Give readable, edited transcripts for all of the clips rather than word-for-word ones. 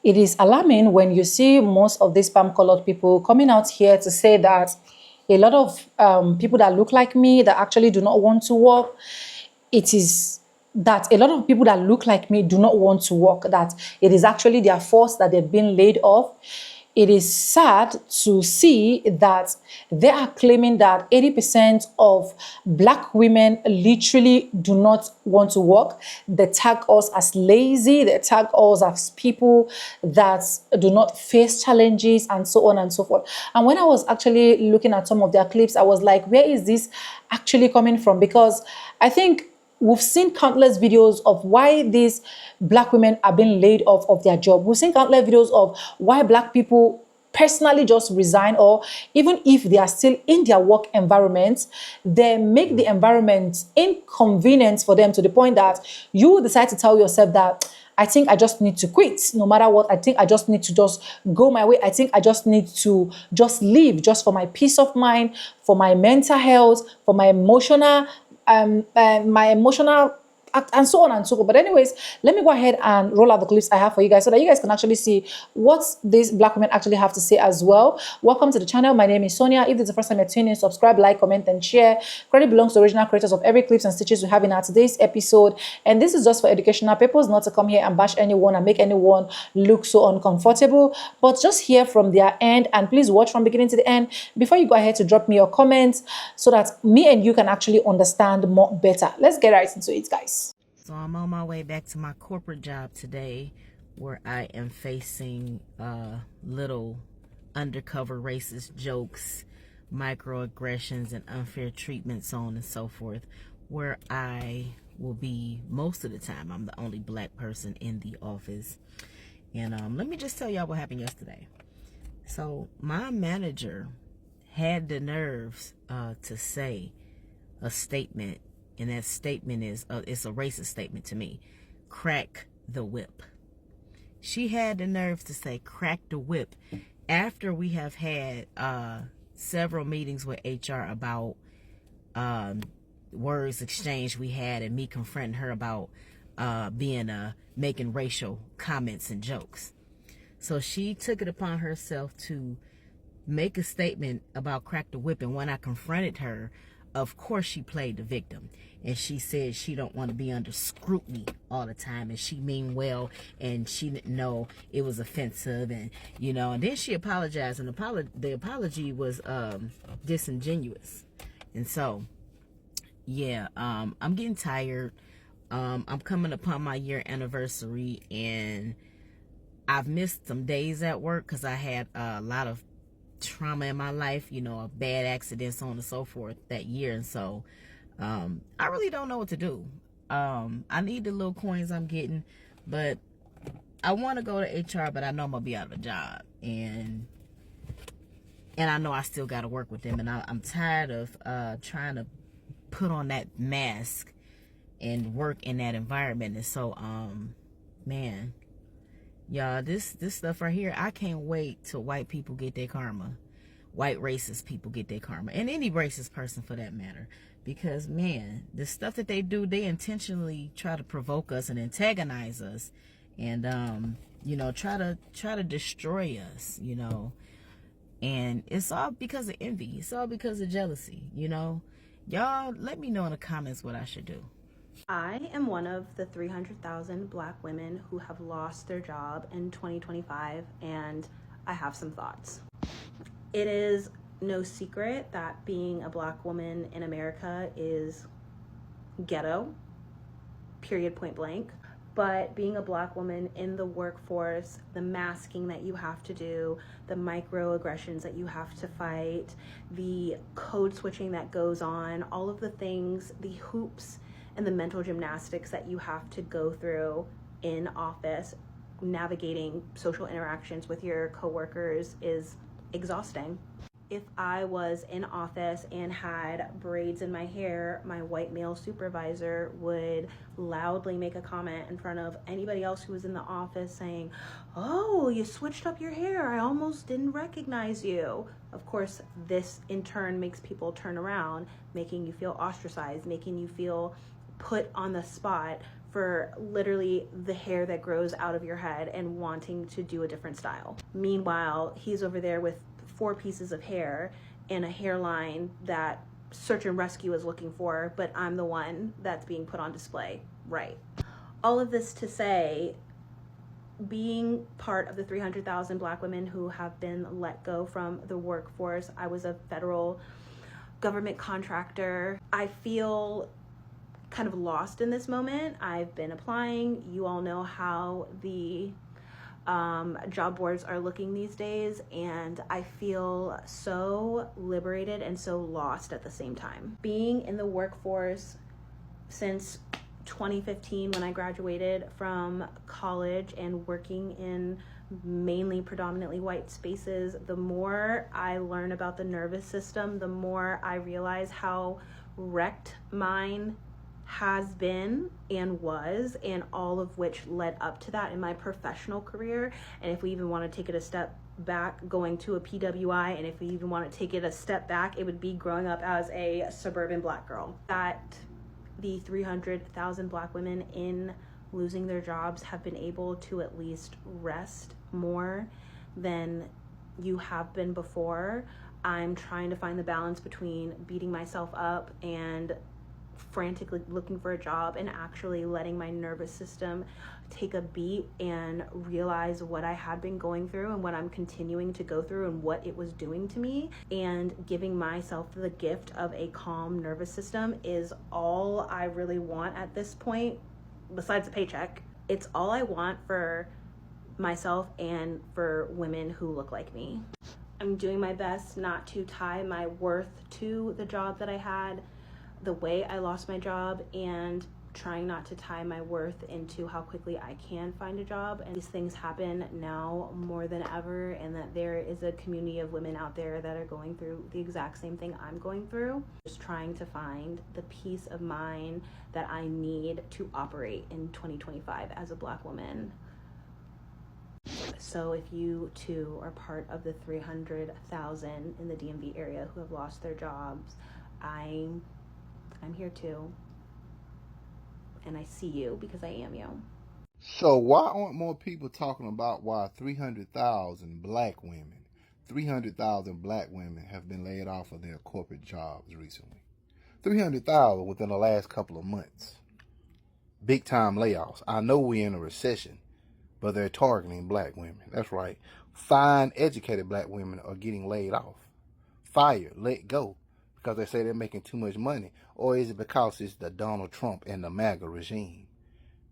It is alarming when you see most of these palm colored people coming out here to say that a lot of people that look like me that actually do not want to work, it is that a lot of people that look like me do not want to work, that it is actually their fault that they've been laid off. It is sad to see that they are claiming that 80% of black women literally do not want to work. They tag us as lazy, they tag us as people that do not face challenges, and so on and so forth. And when I was actually looking at some of their clips, I was like, where is this actually coming from? Because I think we've seen countless videos of why these black women are being laid off of their job. We've seen countless videos of why black people personally just resign, or even if they are still in their work environment, they make the environment inconvenient for them to the point that you decide to tell yourself that I think I just need to quit no matter what. I think I just need to just go my way. I think I just need to just leave just for my peace of mind, for my mental health, for my emotional act, and so on and so forth. But anyways, let me go ahead and roll out the clips I have for you guys so that you guys can actually see what these black women actually have to say as well. Welcome to the channel. My name is Sonia. If this is the first time you're tuning in, subscribe, like, comment, and share. Credit belongs to original creators of every clips and stitches we have in our today's episode. And this is just for educational purposes, not to come here and bash anyone and make anyone look so uncomfortable, but just hear from their end. And please watch from beginning to the end before you go ahead to drop me your comments so that me and you can actually understand more better. Let's get right into it, guys. So I'm on my way back to my corporate job today, where I am facing little undercover racist jokes, microaggressions, and unfair treatment, so on and so forth, where I will be most of the time. I'm the only black person in the office. And let me just tell y'all what happened yesterday. So my manager had the nerves to say a statement, and that statement is it's a racist statement to me: crack the whip. She had the nerves to say crack the whip after we have had several meetings with HR about words exchange we had, and me confronting her about making racial comments and jokes. So she took it upon herself to make a statement about crack the whip, and when I confronted her, of course she played the victim, and she said she don't want to be under scrutiny all the time, and she mean well, and she didn't know it was offensive, and and then she apologized, and the apology was disingenuous. And so yeah, I'm getting tired. I'm coming upon my year anniversary, and I've missed some days at work because I had a lot of trauma in my life, a bad accident, so on and so forth that year. And so I really don't know what to do. I need the little coins I'm getting, but I want to go to HR, but I know I'm gonna be out of a job, and I know I still got to work with them, and I'm tired of trying to put on that mask and work in that environment. And so man, y'all, this stuff right here, I can't wait till white people get their karma. White racist people get their karma. And any racist person for that matter. Because, man, the stuff that they do, they intentionally try to provoke us and antagonize us. And, try to destroy us, And it's all because of envy. It's all because of jealousy, Y'all, let me know in the comments what I should do. I am one of the 300,000 black women who have lost their job in 2025, and I have some thoughts. It is no secret that being a black woman in America is ghetto, period, point blank. But being a black woman in the workforce, the masking that you have to do, the microaggressions that you have to fight, the code switching that goes on, all of the things, the hoops and the mental gymnastics that you have to go through in office, navigating social interactions with your coworkers is exhausting. If I was in office and had braids in my hair, my white male supervisor would loudly make a comment in front of anybody else who was in the office saying, "Oh, you switched up your hair. I almost didn't recognize you." Of course, this in turn makes people turn around, making you feel ostracized, making you feel put on the spot for literally the hair that grows out of your head and wanting to do a different style. Meanwhile, he's over there with 4 pieces of hair and a hairline that search and rescue is looking for, but I'm the one that's being put on display. Right. All of this to say, being part of the 300,000 Black women who have been let go from the workforce, I was a federal government contractor. I feel kind of lost in this moment. I've been applying. You all know how the job boards are looking these days, and I feel so liberated and so lost at the same time. Being in the workforce since 2015, when I graduated from college, and working in mainly predominantly white spaces, the more I learn about the nervous system, the more I realize how wrecked mine has been and was, and all of which led up to that in my professional career. And if we even want to take it a step back, going to a PWI, and if we even want to take it a step back, it would be growing up as a suburban Black girl. That the 300,000 Black women in losing their jobs have been able to at least rest more than you have been before. I'm trying to find the balance between beating myself up and frantically looking for a job and actually letting my nervous system take a beat and realize what I had been going through and what I'm continuing to go through and what it was doing to me. And giving myself the gift of a calm nervous system is all I really want at this point, besides a paycheck. It's all I want for myself and for women who look like me. I'm doing my best not to tie my worth to the job that I had, the way I lost my job, and trying not to tie my worth into how quickly I can find a job. And these things happen now more than ever, and that there is a community of women out there that are going through the exact same thing I'm going through. Just trying to find the peace of mind that I need to operate in 2025 as a Black woman. So if you too are part of the 300,000 in the DMV area who have lost their jobs, I'm here too, and I see you because I am you. So why aren't more people talking about why 300,000 Black women, 300,000 Black women have been laid off of their corporate jobs recently? 300,000 within the last couple of months. Big time layoffs. I know we're in a recession, but they're targeting Black women. That's right. Fine, educated Black women are getting laid off, fired, let go, because they say they're making too much money? Or is it because it's the Donald Trump and the MAGA regime?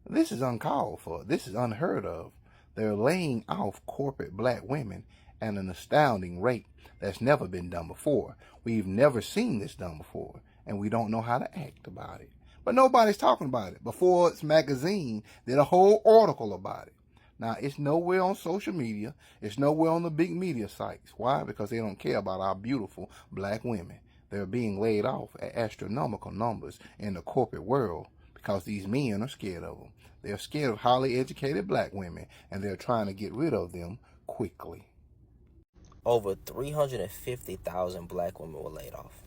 This is uncalled for. This is unheard of. They're laying off corporate Black women at an astounding rate that's never been done before. We've never seen this done before, and we don't know how to act about it. But nobody's talking about it. Before It's Magazine did a whole article about it. Now, it's nowhere on social media. It's nowhere on the big media sites. Why? Because they don't care about our beautiful Black women. They're being laid off at astronomical numbers in the corporate world because these men are scared of them. They're scared of highly educated Black women, and they're trying to get rid of them quickly. Over 350,000 Black women were laid off.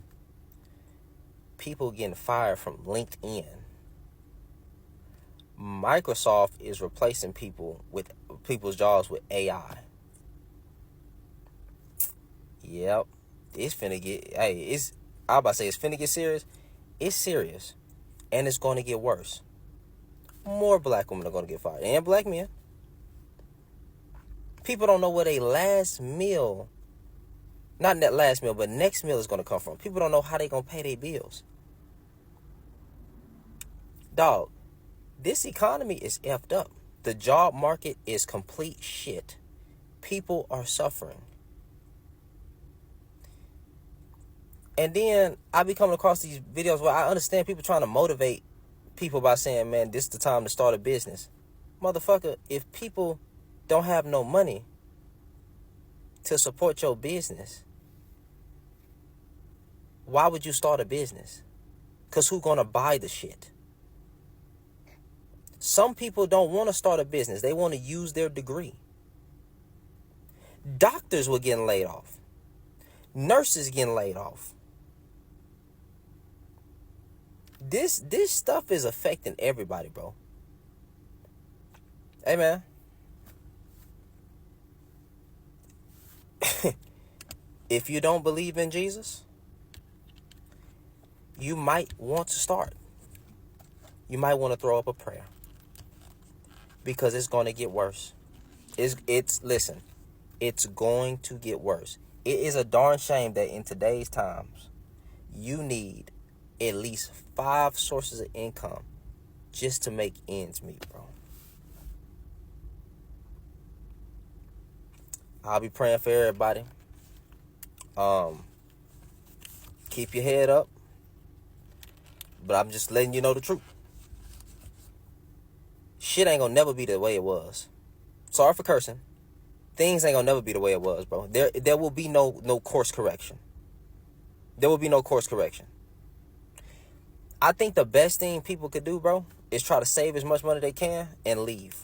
People getting fired from LinkedIn. Microsoft is replacing people's jobs with AI. Yep. It's finna get, I'm about to say it's finna get serious. It's serious. And it's going to get worse. More Black women are going to get fired. And Black men. People don't know where their last meal, not that last meal, but next meal is going to come from. People don't know how they going to pay their bills. Dog, this economy is effed up. The job market is complete shit. People are suffering. And then I be coming across these videos where I understand people trying to motivate people by saying, man, this is the time to start a business. Motherfucker, if people don't have no money to support your business, why would you start a business? Because who's going to buy the shit? Some people don't want to start a business. They want to use their degree. Doctors were getting laid off. Nurses getting laid off. This stuff is affecting everybody, bro. Hey, man. If you don't believe in Jesus, you might want to start. You might want to throw up a prayer, because it's going to get worse. Listen, it's going to get worse. It is a darn shame that in today's times, you need at least 5 sources of income just to make ends meet, bro. I'll be praying for everybody. Keep your head up. But I'm just letting you know the truth. Shit ain't gonna never be the way it was. Sorry for cursing. Things ain't gonna never be the way it was, bro. There will be no course correction. There will be no course correction. I think the best thing people could do, bro, is try to save as much money they can and leave.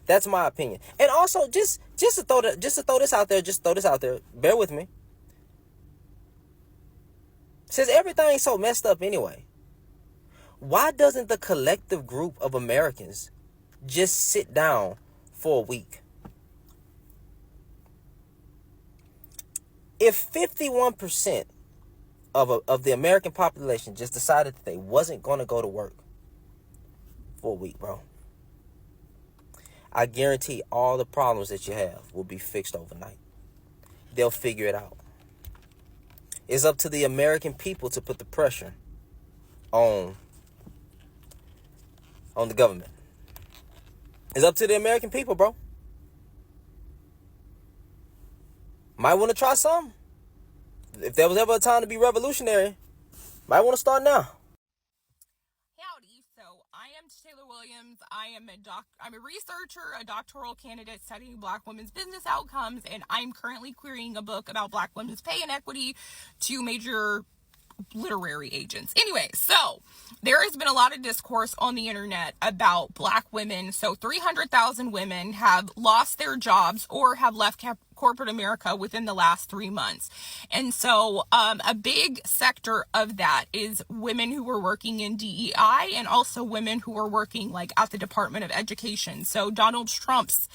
That's my opinion. And also, just to throw this out there, bear with me. Since everything's so messed up anyway, why doesn't the collective group of Americans just sit down for a week? If 51% of the American population just decided that they wasn't going to go to work for a week, bro, I guarantee all the problems that you have will be fixed overnight. They'll figure it out. It's up to the American people to put the pressure on the government. It's up to the American people, bro. Might want to try something. If there was ever a time to be revolutionary, might want to start now. Howdy. So I am Taylor Williams. I'm a researcher, a doctoral candidate studying Black women's business outcomes, and I'm currently querying a book about Black women's pay inequity to major literary agents. Anyway, so there has been a lot of discourse on the internet about Black women. So 300,000 women have lost their jobs or have left corporate America within the last 3 months. And so a big sector of that is women who were working in DEI and also women who were working like at the Department of Education. So Donald Trump's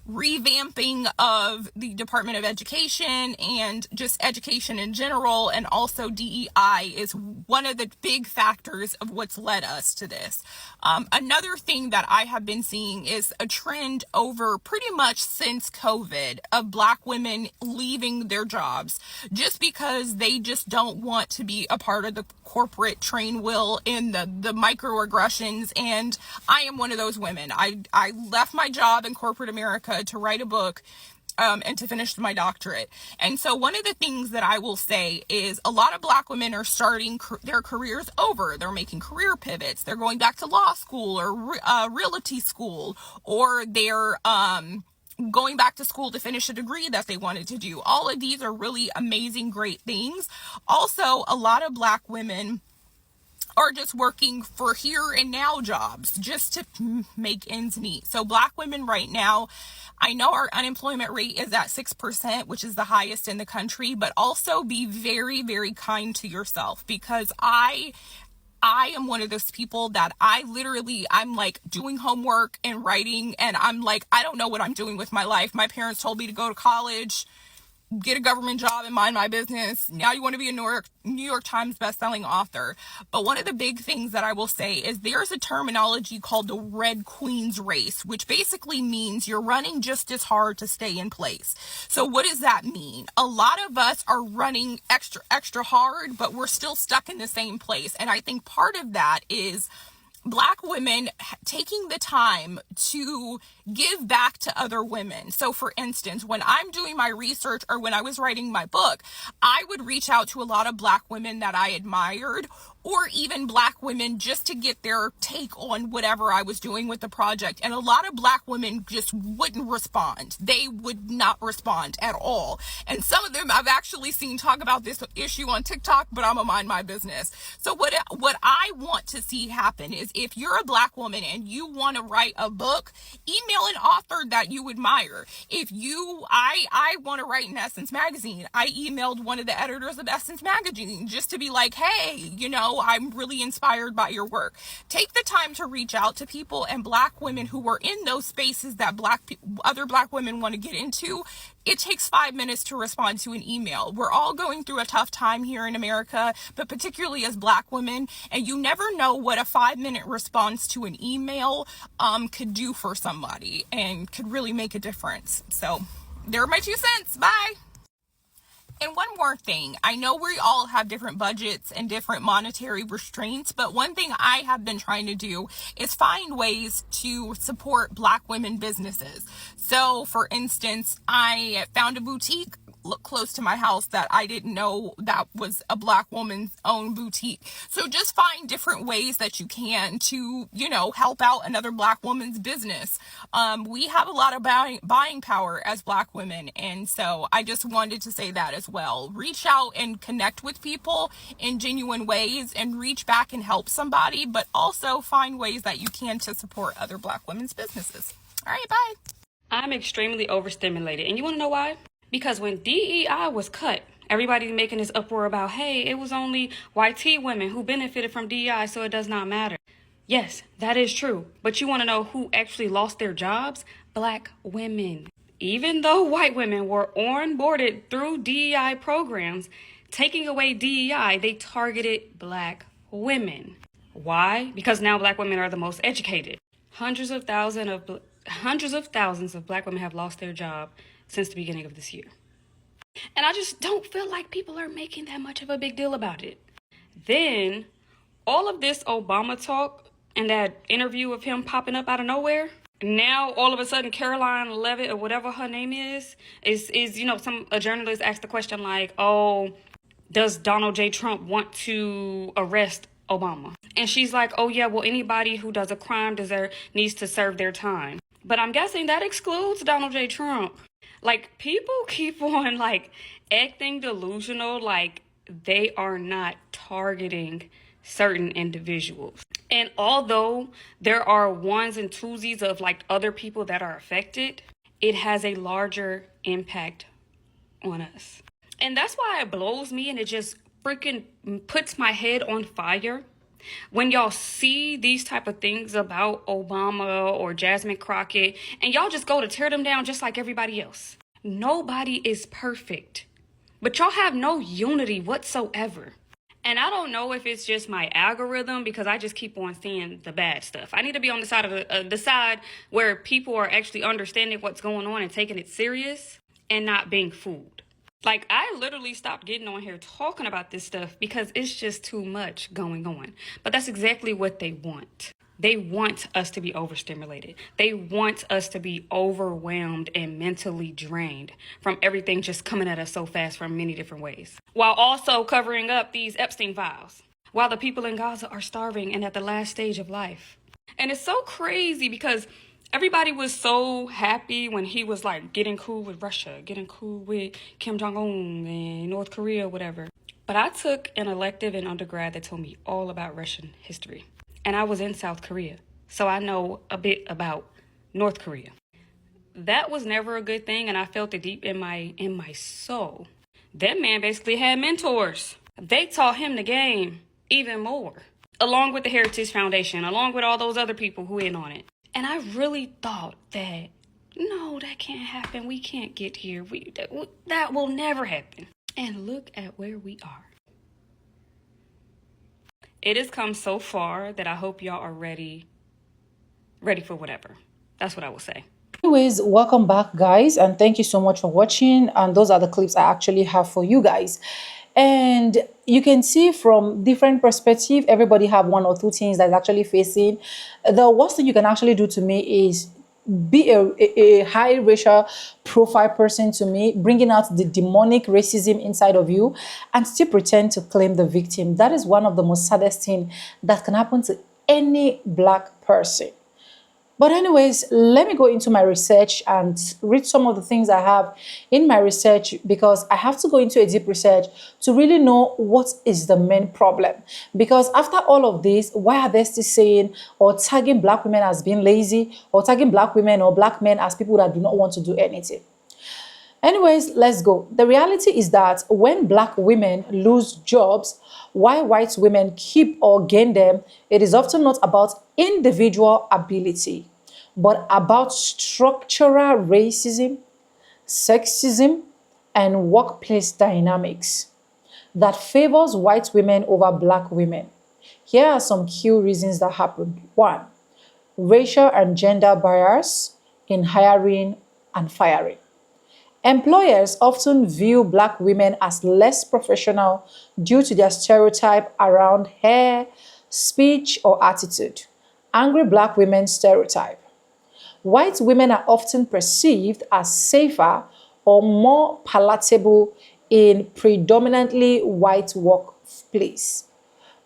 revamping of the Department of Education and just education in general, and also DEI, is one of the big factors of what's led us to this. Another thing that I have been seeing is a trend over pretty much since COVID of Black women leaving their jobs just because they just don't want to be a part of the corporate train wheel and the microaggressions. And I am one of those women. I left my job in corporate America to write a book and to finish my doctorate. And so one of the things that I will say is a lot of Black women are starting their careers over. They're making career pivots. They're going back to law school or realty school, or they're going back to school to finish a degree that they wanted to do. All of these are really amazing, great things. Also, a lot of Black women are just working for here and now jobs just to make ends meet. So Black women right now, I know our unemployment rate is at 6%, which is the highest in the country, but also be very, very kind to yourself, because I am one of those people that I'm like doing homework and writing, and I'm like, I don't know what I'm doing with my life. My parents told me to go to college, get a government job, and mind my business. Now you want to be a New York Times bestselling author. But one of the big things that I will say is there's a terminology called the Red Queen's race, which basically means you're running just as hard to stay in place. So what does that mean? A lot of us are running extra hard, but we're still stuck in the same place. And I think part of that is Black women taking the time to give back to other women. So for instance, when I'm doing my research or when I was writing my book, I would reach out to a lot of Black women that I admired, or even Black women, just to get their take on whatever I was doing with the project. And a lot of Black women just wouldn't respond. They would not respond at all. And some of them I've actually seen talk about this issue on TikTok, but I'm gonna mind my business. So what I want to see happen is, if you're a Black woman and you want to write a book, email an author that you admire. If I want to write in Essence magazine, I emailed one of the editors of Essence magazine just to be like, hey, oh, I'm really inspired by your work. Take the time to reach out to people, and Black women who are in those spaces that other Black women want to get into. It takes 5 minutes to respond to an email. We're all going through a tough time here in America, but particularly as Black women, and you never know what a 5-minute response to an email could do for somebody and could really make a difference. So there are my 2 cents. Bye. And one more thing, I know we all have different budgets and different monetary restraints, but one thing I have been trying to do is find ways to support Black women businesses. So, for instance, I found a boutique close to my house that I didn't know that was a Black woman's own boutique. So just find different ways that you can to, help out another Black woman's business. We have a lot of buying power as Black women, and so I just wanted to say that as well. Reach out and connect with people in genuine ways and reach back and help somebody, but also find ways that you can to support other Black women's businesses. All right, bye. I'm extremely overstimulated, and you want to know why? Because when DEI was cut, everybody's making this uproar about, hey, it was only YT women who benefited from DEI, so it does not matter. Yes, that is true. But you want to know who actually lost their jobs? Black women. Even though white women were onboarded through DEI programs, taking away DEI, they targeted Black women. Why? Because now Black women are the most educated. Hundreds of thousands of Black women have lost their job since the beginning of this year. And I just don't feel like people are making that much of a big deal about it. Then, all of this Obama talk and that interview of him popping up out of nowhere, now all of a sudden Caroline Levitt, or whatever her name is a journalist asked the question like, oh, does Donald J. Trump want to arrest Obama? And she's like, oh yeah, well, anybody who does a crime needs to serve their time. But I'm guessing that excludes Donald J. Trump. Like, people keep on, acting delusional, like they are not targeting certain individuals. And although there are ones and twosies of, other people that are affected, it has a larger impact on us. And that's why it blows me, and it just freaking puts my head on fire when y'all see these type of things about Obama or Jasmine Crockett, and y'all just go to tear them down just like everybody else. Nobody is perfect, but y'all have no unity whatsoever. And I don't know if it's just my algorithm, because I just keep on seeing the bad stuff. I need to be on the side of the side where people are actually understanding what's going on and taking it serious and not being fooled. I literally stopped getting on here talking about this stuff because it's just too much going on. But that's exactly what they want. They want us to be overstimulated. They want us to be overwhelmed and mentally drained from everything just coming at us so fast from many different ways, while also covering up these Epstein files, while the people in Gaza are starving and at the last stage of life. And it's so crazy because everybody was so happy when he was getting cool with Russia, getting cool with Kim Jong-un and North Korea, whatever. But I took an elective in undergrad that told me all about Russian history. And I was in South Korea, so I know a bit about North Korea. That was never a good thing, and I felt it deep in my soul. That man basically had mentors. They taught him the game even more, along with the Heritage Foundation, along with all those other people who in on it. And I really thought that, no, that can't happen. We can't get here. That will never happen. And look at where we are. It has come so far that I hope y'all are ready for whatever. That's what I will say. Anyways, welcome back, guys, and thank you so much for watching. And those are the clips I actually have for you guys. And you can see from different perspectives, everybody have one or two things that's actually facing. The worst thing you can actually do to me is be a high racial profile person to me, bringing out the demonic racism inside of you and still pretend to claim the victim. That is one of the most saddest things that can happen to any Black person. But anyways, let me go into my research and read some of the things I have in my research, because I have to go into a deep research to really know what is the main problem. Because after all of this, why are they still saying or tagging Black women as being lazy, or tagging Black women or Black men as people that do not want to do anything? Anyways, let's go. The reality is that when black women lose jobs, while white women keep or gain them, it is often not about individual ability, but about structural racism, sexism, and workplace dynamics that favors white women over black women. Here are some key reasons that happen. One, racial and gender bias in hiring and firing. Employers often view black women as less professional due to their stereotype around hair, speech, or attitude. Angry black women stereotype. White women are often perceived as safer or more palatable in predominantly white workplace.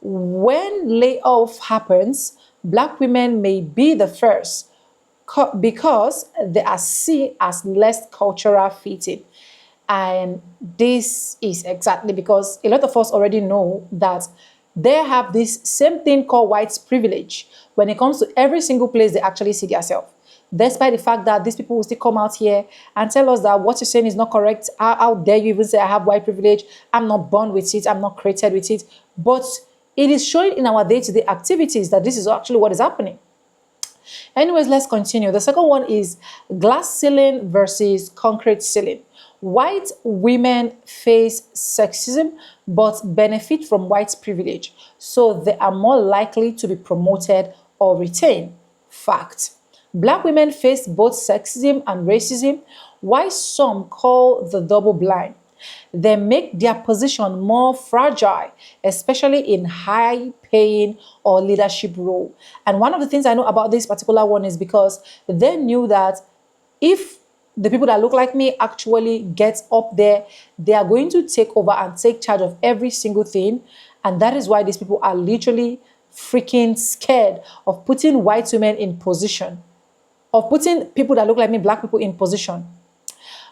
When layoff happens, black women may be the first because they are seen as less cultural fitting. And this is exactly because a lot of us already know that they have this same thing called white privilege when it comes to every single place they actually see themselves. Despite the fact that these people will still come out here and tell us that what you're saying is not correct. How dare you even say I have white privilege? I'm not born with it. I'm not created with it. But it is showing in our day-to-day activities that this is actually what is happening. Anyways, let's continue. The second one is glass ceiling versus concrete ceiling. White women face sexism but benefit from white privilege, so they are more likely to be promoted or retained. Fact. Black women face both sexism and racism, while some call the double blind. They make their position more fragile, especially in high paying or leadership role. And one of the things I know about this particular one is because they knew that if the people that look like me actually get up there, they are going to take over and take charge of every single thing. And that is why these people are literally freaking scared of putting white women in position, of putting people that look like me, black people, in position.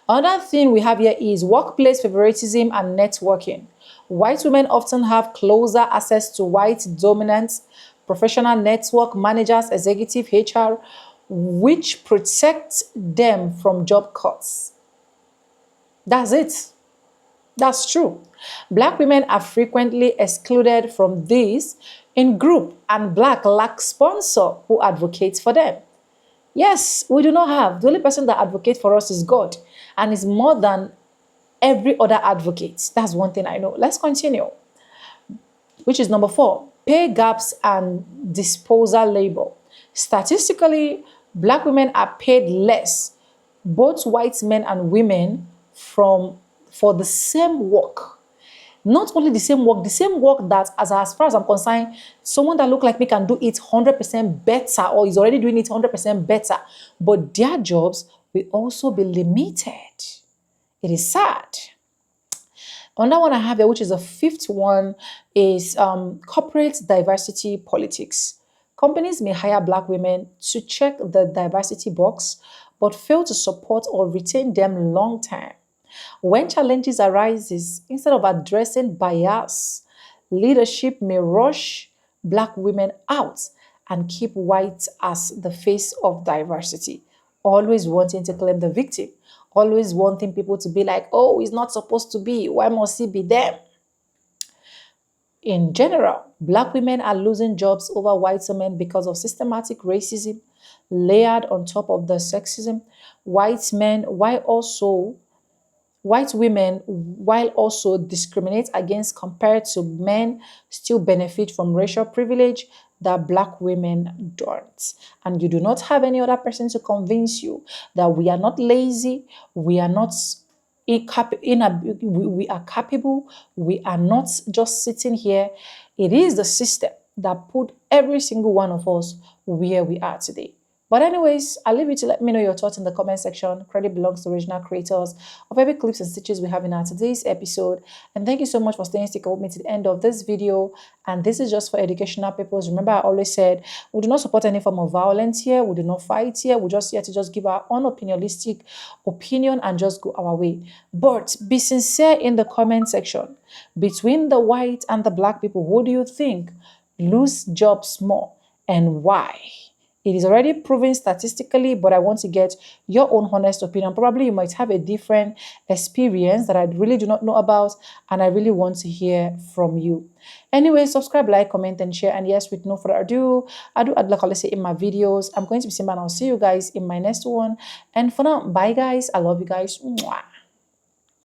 Another thing we have here is workplace favoritism and networking. White women often have closer access to white dominant professional network managers, executive HR, which protects them from job cuts. That's it. That's true. Black women are frequently excluded from this in group, and black lack sponsor who advocates for them. Yes, we do not have. The only person that advocates for us is God, and is more than every other advocate. That's one thing I know. Let's continue, which is number 4, pay gaps and disposal labor. Statistically, black women are paid less, both white men and women, for the same work. Not only the same work that, as far as I'm concerned, someone that look like me can do it 100% better or is already doing it 100% better. But their jobs will also be limited. It is sad. Another one I have here, which is the 5th one, is corporate diversity politics. Companies may hire black women to check the diversity box, but fail to support or retain them long term. When challenges arises, instead of addressing bias, leadership may rush black women out and keep white as the face of diversity, always wanting to claim the victim, always wanting people to be like, oh, it's not supposed to be. Why must it be them? In general, black women are losing jobs over white men because of systematic racism layered on top of the sexism. White women, while also discriminate against compared to men, still benefit from racial privilege that black women don't. And you do not have any other person to convince you that we are not lazy, we are not we are capable, we are not just sitting here. It is the system that put every single one of us where we are today. But anyways, I'll leave you to let me know your thoughts in the comment section. Credit belongs to original creators of every clips and stitches we have in our today's episode. And thank you so much for staying stick with me to the end of this video. And this is just for educational purposes. Remember, I always said, we do not support any form of violence here. We do not fight here. We're just here to just give our own opinionistic opinion and just go our way. But be sincere in the comment section. Between the white and the black people, who do you think lose jobs more and why? It is already proven statistically, but I want to get your own honest opinion. Probably you might have a different experience that I really do not know about, and I really want to hear from you. Anyway, subscribe, like, comment, and share. And yes, with no further ado, I do add like I say in my videos. I'm going to be Simba, and I'll see you guys in my next one. And for now, bye guys. I love you guys. Mwah.